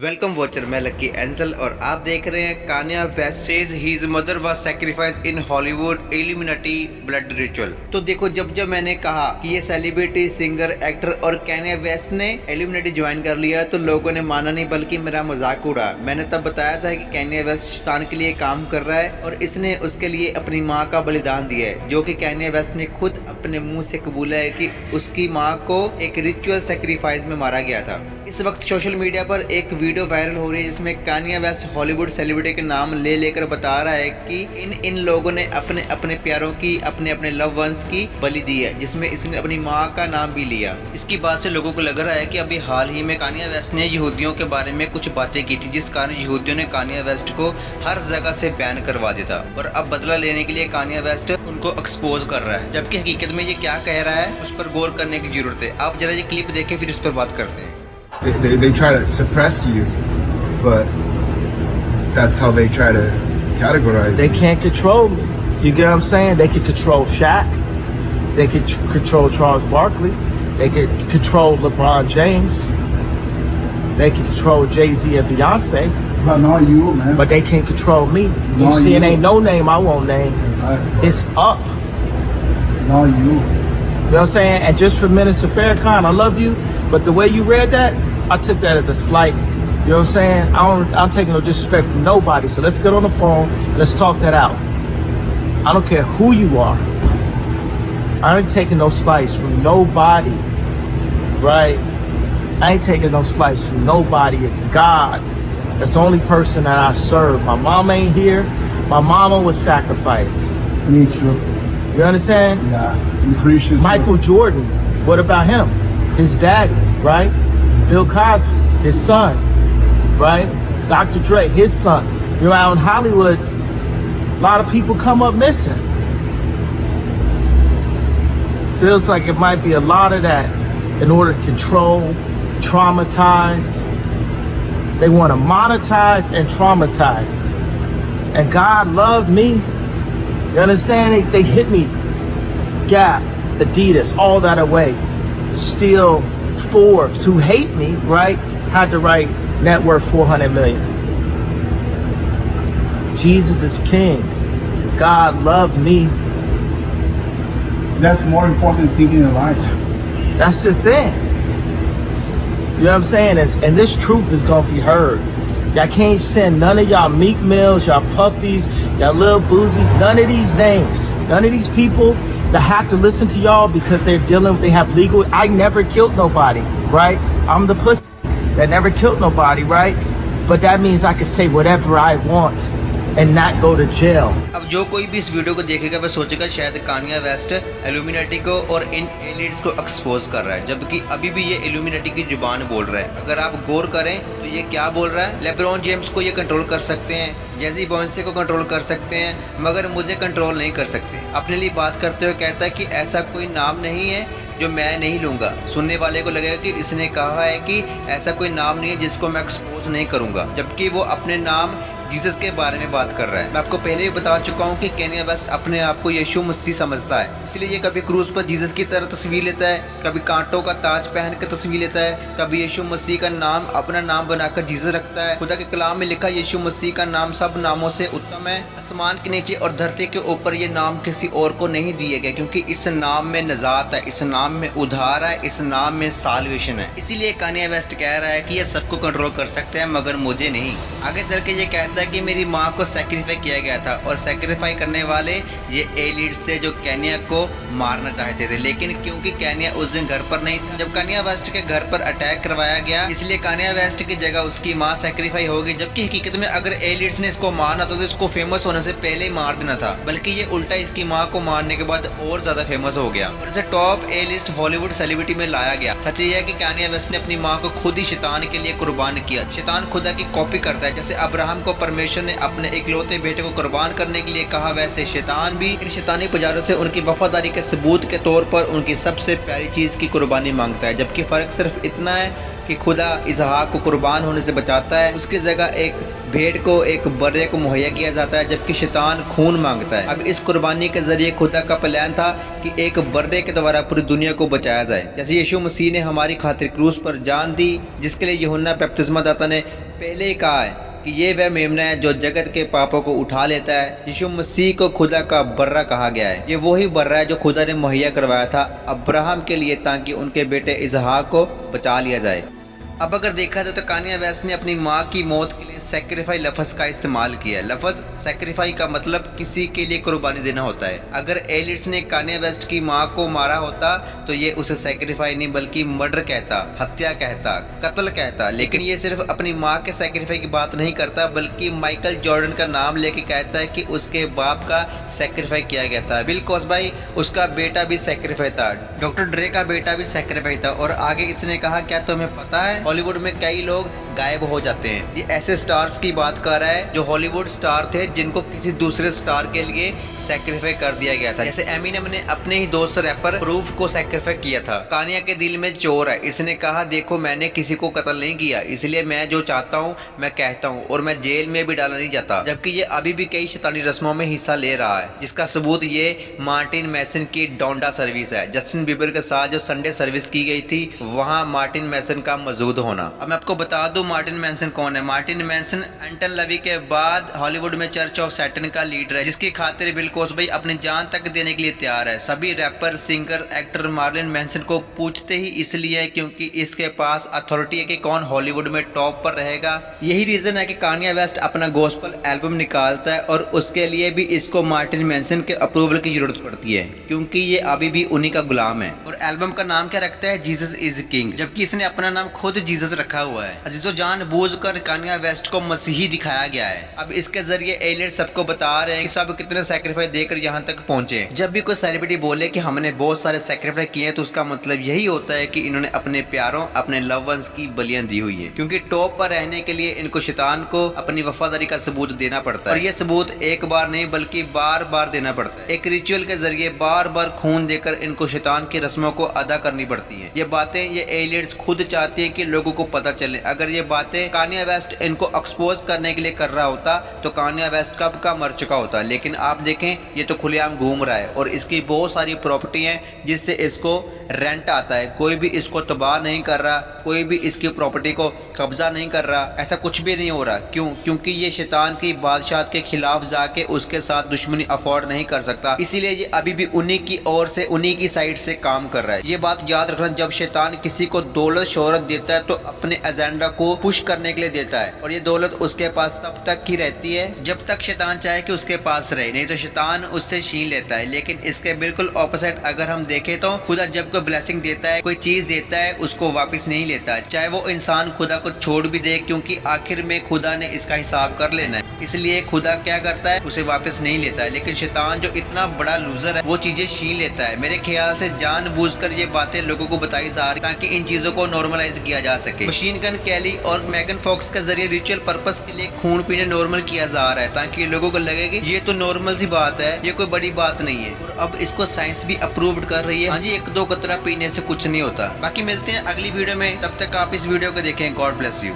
Welcome watcher, मैं Lucky Angel और आप देख रहे हैं Kanye West says his mother was sacrificed in Hollywood Illuminati blood ritual. तो देखो, जब मैंने कहा कि ये सेलिब्रिटी सिंगर एक्टर और कान्या वेस्ट ने इल्यूमिनाटी ज्वाइन कर लिया तो लोगों ने माना नहीं बल्कि मेरा मजाक उड़ा। मैंने तब बताया था कि कान्या वेस्ट शैतान के लिए काम कर रहा है और इसने उसके लिए अपनी माँ का बलिदान दिया है, जो कि कान्या वेस्ट ने खुद अपने मुंह से कबूला है कि उसकी माँ को एक रिचुअल सैक्रिफाइस में मारा गया था। इस वक्त सोशल मीडिया पर एक वीडियो वायरल हो रही है जिसमें कान्या वेस्ट हॉलीवुड सेलिब्रिटी के नाम ले लेकर बता रहा है कि इन लोगों ने अपने अपने प्यारों की, अपने अपने लव वंस की बलि दी है, जिसमें इसने अपनी माँ का नाम भी लिया। इसकी बात से लोगों को लग रहा है कि अभी हाल ही में कान्या वेस्ट ने यहूदियों के बारे में कुछ बातें की थी, जिस कारण यहूदियों ने कान्या वेस्ट को हर जगह से बैन करवा दिया था और अब बदला लेने के लिए कान्या वेस्ट उनको एक्सपोज कर रहा है, जबकि हकीकत में ये क्या कह रहा है उस पर गौर करने की जरूरत है। आप जरा ये क्लिप देखें फिर उस पर बात करते हैं। They try to suppress you, but that's how they try to categorize They you. can't control me. You get what I'm saying? They can control Shaq. They can control Charles Barkley. They can control LeBron James. They can control Jay-Z and Beyonce. But not you, man. But they can't control me. You Not see, it you. ain't no name I won't name. It's up. Not you. You know what I'm saying? And just for Minister Farrakhan, I love you, but the way you read that, I took that as a slight. You know what I'm saying? I'm taking no disrespect from nobody. So let's get on the phone and let's talk that out. I don't care who you are. I ain't taking no slice from nobody, right? I ain't taking no slice from nobody. It's God. That's the only person that I serve. My mom ain't here. My mama was sacrificed. Me too. You understand? Yeah. I'm Christian. Michael Jordan, what about him? His daddy, right? Bill Cosby, his son, right? Dr. Dre, his son. You know, out in Hollywood, a lot of people come up missing. Feels like it might be a lot of that in order to control, traumatize. They want to monetize and traumatize. And God loved me. You understand? They hit me. Gap, Adidas, all that away. Still, Forbes, who hate me, right, had to write net worth 400 million. Jesus is king. God loved me. That's more important thing in your life. That's the thing. You know what I'm saying? And this truth is gonna be heard. Y'all can't send none of y'all Meek Mills, y'all Puffies, y'all Lil Boozy, none of these names, none of these people that have to listen to y'all because they have legal. I never killed nobody, right? I'm the pussy that never killed nobody, right? But that means I can say whatever I want and not go to jail. अब जो कोई भी इस video को देखेगा वह सोचेगा शायद कान्या वेस्ट इल्यूमिनाटी को और इन एलिट्स को एक्सपोज कर रहा है, जबकि अभी भी ये इल्यूमिनाटी की जुबान बोल रहा है। अगर आप गौर करें तो ये क्या बोल रहा है, लेब्रॉन जेम्स को ये कंट्रोल कर सकते हैं, जेजी बॉयंसे को कंट्रोल कर सकते हैं, मगर मुझे कंट्रोल नहीं कर सकते। अपने लिए बात करते हुए कहता है कि ऐसा कोई नाम नहीं है जो मैं नहीं लूंगा। सुनने वाले को लगेगा कि इसने कहा है कि ऐसा कोई नाम नहीं है जिसको मैं एक्सपोज नहीं करूंगा, जबकि वो अपने नाम जीसस के बारे में बात कर रहा है। मैं आपको पहले भी बता चुका हूँ कि कान्या वेस्ट अपने आप को यीशु मसीह समझता है, इसलिए ये कभी क्रूज पर जीसस की तरह तस्वीर लेता है, कभी कांटों का ताज पहन कर तस्वीर लेता है, कभी यीशु मसीह का नाम अपना नाम बनाकर जीसस रखता है। खुदा के कलाम में लिखा यीशु मसीह का नाम सब नामों से उत्तम है। आसमान के नीचे और धरती के ऊपर ये नाम किसी और को नहीं दिए गए, क्योंकि इस नाम में नजात है, इस नाम में उद्धार है, इस नाम में साल्वेशन है। इसीलिए कान्या वेस्ट कह रहा है कि ये सबको कंट्रोल कर सकते हैं मगर मुझे नहीं। आगे चल के ये कहता है कि मेरी माँ को सैक्रिफाई किया गया था और सैक्रिफाई करने वाले ये एलिट्स से जो कान्या को मारना चाहते थे, लेकिन क्योंकि कान्या उस दिन घर पर नहीं था जब कान्या वेस्ट के घर पर अटैक करवाया गया, इसलिए कान्या वेस्ट की जगह उसकी माँ सैक्रिफाई हो गई। जबकि हकीकत में अगर एलिट्स ने इसको मारना तो इसको फेमस होने से पहले ही मार देना था, बल्कि ये उल्टा इसकी माँ को मारने के बाद और ज्यादा फेमस हो गया और इसे टॉप ए लिस्ट हॉलीवुड सेलिब्रिटी में लाया गया। सच ये है कि कान्या वेस्ट ने अपनी माँ को खुद ही शैतान के लिए कुर्बान किया। शैतान खुदा की कॉपी करता है, जैसे अब्राहम को परमेश्वर ने अपने इकलौते बेटे को कुर्बान करने के लिए कहा, वैसे शैतान भी इन शैतानी पुजारों से उनकी वफादारी के सबूत के तौर पर उनकी सबसे प्यारी चीज की कुर्बानी मांगता है। जबकि फर्क सिर्फ इतना है, कि खुदा इसहाक को कुर्बान होने से बचाता है, उसकी जगह एक भेड़ को, एक बर्रे को मुहैया किया जाता है, जबकि शैतान खून मांगता है। अब इस कुर्बानी के जरिए खुदा का प्लान था कि एक बर्रे के द्वारा पूरी दुनिया को बचाया जाए। जैसे यीशु मसीह ने हमारी खातिर क्रूस पर जान दी, जिसके लिए यूहन्ना बपतिस्मा दाता ने पहले ही कहा है कि ये वह मेमना है जो जगत के पापों को उठा लेता है। यीशु मसीह को खुदा का बर्रा कहा गया है। ये वही बर्रा है जो खुदा ने मुहैया करवाया था अब्राहम के लिए, ताकि उनके बेटे इसहाक को बचा लिया जाए। अब अगर देखा जाए तो कान्या वेस्ट ने अपनी माँ की मौत के लिए सेक्रीफाई लफ्ज़ का इस्तेमाल किया है। लफ्ज़ सेक्रीफाई का मतलब किसी के लिए कुर्बानी देना होता है। अगर एलिट्स ने कान्या वेस्ट की माँ को मारा होता तो ये उसे सेक्रीफाई नहीं बल्कि मर्डर कहता, हत्या कहता, कत्ल कहता। लेकिन ये सिर्फ अपनी माँ के सेक्रीफाई की बात नहीं करता, बल्कि माइकल जॉर्डन का नाम लेके कहता है कि उसके बाप का सेक्रीफाई किया गया था। बिल कॉस्बाई, उसका बेटा भी सेक्रीफाई था। डॉक्टर ड्रे का बेटा भी सेक्रीफाई था। और आगे किसने कहा, क्या तुम्हें पता है हॉलीवुड में कई लोग गायब हो जाते हैं। ये ऐसे स्टार्स की बात कर रहा है जो हॉलीवुड स्टार थे, जिनको किसी दूसरे स्टार के लिए सेक्रीफाई कर दिया गया था। जैसे एमिनेम ने अपने ही दोस्त रैपर प्रूफ को सेक्रीफाई किया था। कान्या के दिल में चोर है। इसने कहा, देखो मैंने किसी को कत्ल नहीं किया, इसलिए मैं जो चाहता हूँ मैं कहता हूँ, और मैं जेल में भी डाला नहीं जाता। जबकि ये अभी भी कई शैतानी रस्मों में हिस्सा ले रहा है, जिसका सबूत ये मार्टिन मैसन की डोंडा सर्विस है। जस्टिन बीबर के साथ जो संडे सर्विस की गई थी, वहाँ मार्टिन मैसन का मौजूद होना। अब मैं आपको बता दूं मार्टिन मैनसन कौन है। मार्टिन मैनसन एंटन लवी के बाद हॉलीवुड में चर्च ऑफ सैटन का लीडर है, जिसकी खातिर बिल कॉस्बी अपनी जान तक देने के लिए तैयार है। सभी rapper, singer, actor Marilyn Manson को पूछते ही इसलिए क्योंकि इसके पास अथॉरिटी है कि कौन हॉलीवुड में टॉप पर रहेगा। यही रीजन है कि कान्या वेस्ट अपना गॉस्पेल एल्बम निकालता है और उसके लिए भी इसको मार्टिन मैनसन के अप्रूवल की जरूरत पड़ती है, क्योंकि ये अभी भी उन्हीं का गुलाम है। और एल्बम का नाम क्या रखता है, जीसस इज किंग, जबकि इसने अपना नाम खुद जीसस रखा हुआ है। अजीजों, जानबूझकर कान्या वेस्ट को मसीही दिखाया गया है। अब इसके जरिए एलियट सबको बता रहे हैं कि सब कितने सैक्रिफाइस देकर यहाँ तक पहुंचे। जब भी कोई सेलिब्रिटी बोले कि हमने बहुत सारे सैक्रिफाइस किए हैं, तो उसका मतलब यही होता है कि इन्होंने अपने प्यारों, अपने लव वंस की बलियां दी हुई है। क्योंकि टॉप पर रहने के लिए इनको शैतान को अपनी वफादारी का सबूत देना पड़ता है, और ये सबूत एक बार नहीं बल्कि बार बार देना पड़ता है। एक रिचुअल के जरिए बार बार खून देकर इनको शैतान की रस्मों को अदा करनी पड़ती है। ये बातें ये एलियट्स खुद चाहती है कि लोगों को पता चले। अगर ये बातें कान्या वेस्ट इनको एक्सपोज करने के लिए कर रहा होता तो कान्या वेस्ट कब का मर चुका होता। लेकिन आप देखें, ये तो खुलेआम घूम रहा है और इसकी बहुत सारी प्रॉपर्टी हैं जिससे इसको रेंट आता है। कोई भी इसको तबाह नहीं कर रहा, कोई भी इसकी प्रॉपर्टी को कब्जा नहीं कर रहा, ऐसा कुछ भी नहीं हो रहा। क्यों? क्योंकि ये शैतान की बादशाह के खिलाफ जाके उसके साथ दुश्मनी अफोर्ड नहीं कर सकता, इसीलिए ये अभी भी उन्हीं की ओर से, उन्हीं की साइड से काम कर रहा है। ये बात याद रखना, जब शैतान किसी को दौलत शोहरत देता है तो अपने एजेंडा को पुश करने के लिए देता है, और ये दौलत उसके पास तब तक ही रहती है जब तक शैतान चाहे कि उसके पास रहे, नहीं तो शैतान उससे छीन लेता है। लेकिन इसके बिल्कुल ऑपोजिट अगर हम देखें तो खुदा जब कोई ब्लेसिंग देता है, कोई चीज देता है, उसको वापस नहीं लेता, चाहे वो इंसान खुदा को छोड़ भी दे, क्योंकि आखिर में खुदा ने इसका हिसाब कर लेना है। इसलिए खुदा क्या करता है, उसे वापस नहीं लेता है। लेकिन शैतान जो इतना बड़ा लूजर है, वो चीजें छीन लेता है। मेरे ख्याल से जानबूझकर ये बातें लोगों को बताई जा रही ताकि इन चीजों को नॉर्मलाइज किया जा सके। मशीन गन कैली और मेगन फॉक्स के जरिए रिचुअल पर्पस के लिए खून पीने नॉर्मल किया जा रहा है, ताकि लोगों को लगे कि ये तो नॉर्मल सी बात है, ये कोई बड़ी बात नहीं है। और अब इसको साइंस भी अप्रूव्ड कर रही है। हाँ जी, 1-2 कतरा पीने से कुछ नहीं होता। बाकी मिलते हैं अगली वीडियो में, तब तक आप इस वीडियो को देखें। God bless you.